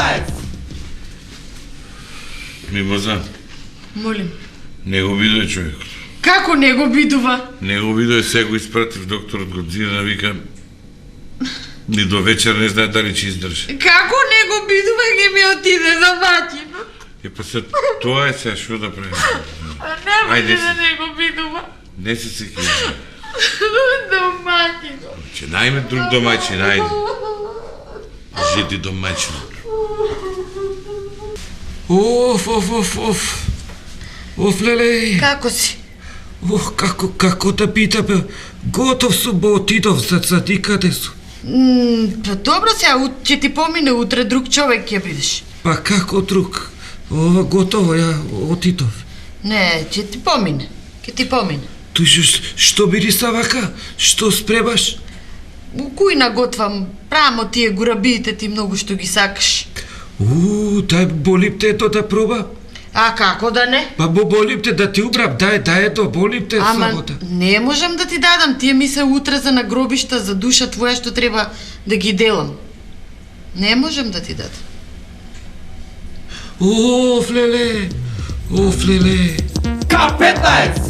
Капетаец! Мимоза, Молим. не го видој човекот. Како не го бидува? Не го видој, се го испратив докторот Годзина, вика, ни до вечер не знае дали ќе издржи. Како не го бидува, ќе ми отиде за маќинот. Па се, тоа е сега, шо да правим? Не може Ајде да се. не го бидува. Не се секи. Домаќинот. Ќе најме друг домаќин, ајде. Жити домаќин. Оф, леле. Како си? Како да пита, бе? Готов сум, бе, отидов за никаде сум. Па добро сега, ќе ти помине утре друг човек ќе бидеш. Па како друг? Ова готово, ја отидов. Не, ќе ти помине. Ќе ти помине. Туј што биди са вака? Што спремаш? Кујна готвам, прамо тие гурабиите ти многу што ги сакаш. Дај болипте ето да проба. А како да не? Па болипте да ти убрав, дај ето болипте Ама слабота. не можам да ти дадам, тие ми се утре за на гробишта, за душа твоја што треба да ги делам. Не можам да ти дадам. Оф, леле. Капетаец!